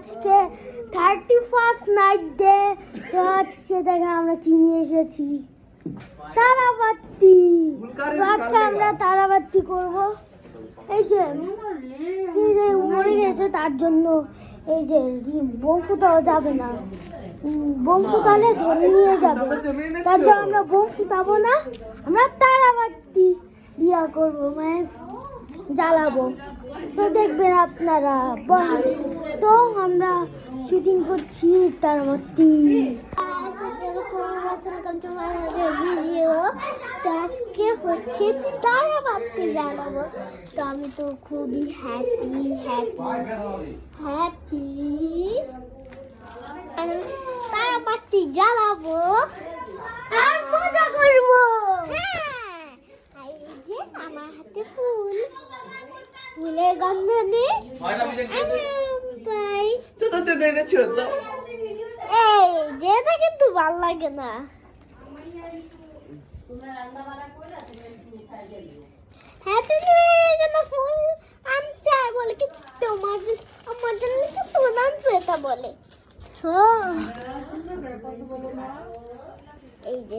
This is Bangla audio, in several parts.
আজকে 31st নাইট ডে। তো আজকে দেখে আমরা কি নিয়ে এসেছি, তারাবাতি। তো আজকে আমরা তারাবাতি করব। এই যে মরে গেছে তার জন্য এই যে বোম ফুটাও যাবে না, বোম ফুটালে ধরে নিয়ে যাবে, তার জন্য আমরা বোম ফুটাবো না, আমরা তারাবাতি দিয়া করবো, মানে জ্বালাবো। তো দেখবেন আপনারা। তো আমরা শুটিং করছি তারাবাতি। আজকে হচ্ছে তারাবাতি জ্বালাবো। তো আমি তো খুবই হ্যাপি তারাবাতি জ্বালাবো আর মজা করবো। হ্যাঁ, এই যে আমার হাতে ফুলের গন্ধ নেই পাই। এই যে এটা কিন্তু ভালো লাগে না। হ্যাপি নিউ ইয়ারের জন্য ফুল আনছে বলে কি তোমার আমার জন্য কি ফুল আনছে এটা বলে। এই যে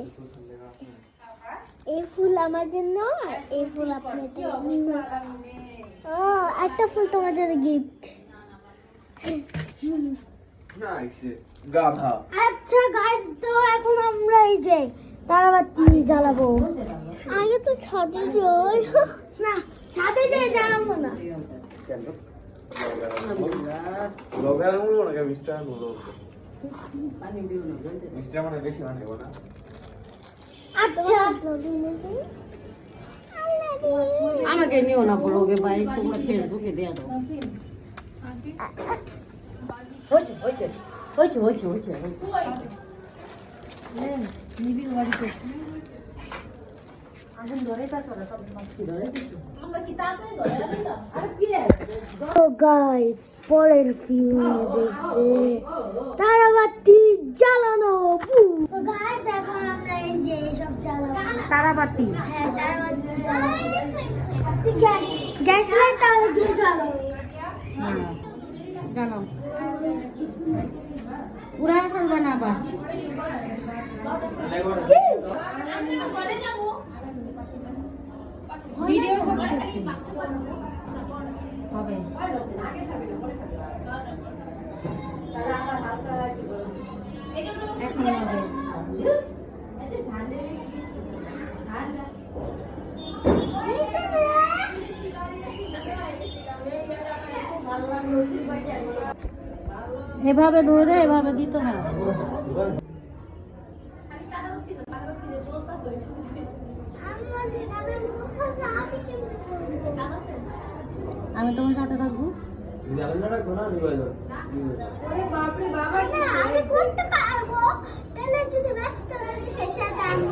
এই ফুল আমার জন্য আর এই ফুল আপনাদের জন্য। ও একটা ফুল তোমার জন্য গিফট। আচ্ছা গাইস, তো এখন আমরা এই যে তারাবাতি জ্বালাবো। আগে তো ছাদে যাই না, ছাদে যাই জ্বালাবো না। আচ্ছা আমাকে নিও না ব্লগে ভাই, তোমরা ফেসবুকে দিয়ে দাও। হয়েছে নিবি বাড়িতে আগুন ধরে তারপরে সব মাছটি ধরে দিচ্ছি আমরা কি তাড়াতাড়ি ধরে আনলাম। আরে কি রে তো গাইস, পরের ফিল্মে দেখবে তারাবাতি জ্বালানো। তো গাইস, এখন আমরা এই যে সব জ্বালাবো তারাবাতি। হ্যাঁ, তারাবাতি জ্বালাবো। গ্যাস লাইট তাহলে কি জ্বালাবো? হ্যাঁ জ্বালাও, উড়ায় ফেলবে না আবার। ভিডিও করতেছি হবে। এখন হবে। এভাবে ধরে এভাবে দিতে হয়। আমি তোমার সাথে থাকবো। আমি করতে পারবো, তাহলে যদি ব্যস্ত রয়ে সেই সাথে আমি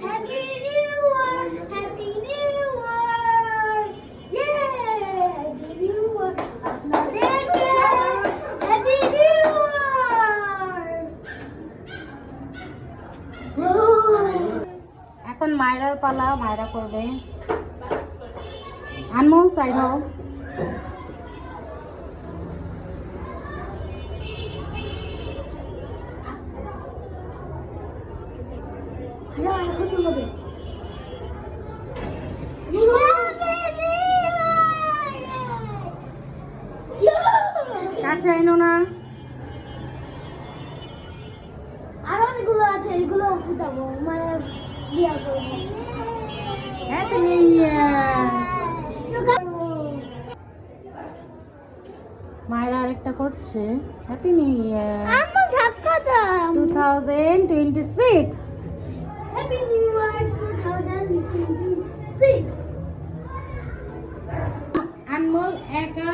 happy new year, happy new year, happy new year আপনাদেরকে, হ্যাপি নিউ ইয়ার। এখন মায়রার পালা, মায়রা করবে। আনমোল সাইড হও। এখন হবে কাছে আইনো না। আরো অনেকগুলো আছে, এগুলো ফুটাবো, মানে বিয়া করবো। Happy new year. মায়েরা আরেকটা করছে। হ্যাপি নিউ ইয়ার আমার ধাক্কা দাও। 2026। Happy new year 2026। আনমোল একা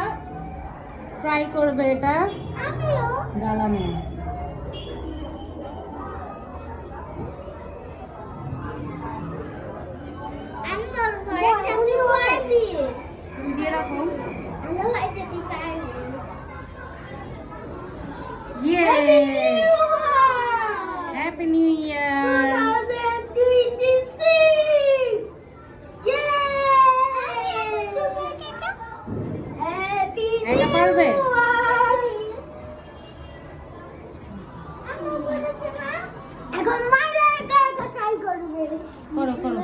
ট্রাই করবে এটা আমিও জ্বালানো। আমার ঘরে হ্যাপি বার্থডে। তুমি দিয়ে রাখো। হ্যালো এটা কি পাই? ইয়ে হ্যাপি নিউ ইয়ার 2026। Yay! পারবে? এখন মাইরা একা একা ট্রাই করবে। করো করো।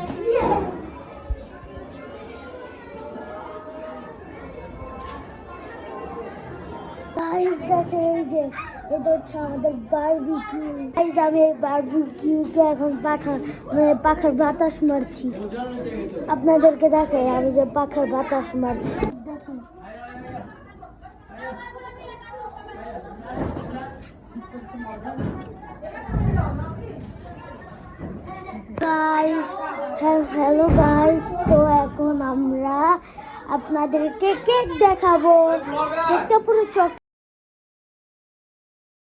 গাইস দেখেন এই যে এটা হচ্ছে আমাদের বারবিকিউ। গাইস আমি এই বারবিকিউকে এখন পাখার বাতাস মারছি। আপনাদেরকে দেখাই আমি যে পাখার বাতাস মারছি। দেখেন গাইস, হ্যালো গাইস, তো এখন আমরা আপনাদেরকে কেক দেখাবো। কেকটা পুরো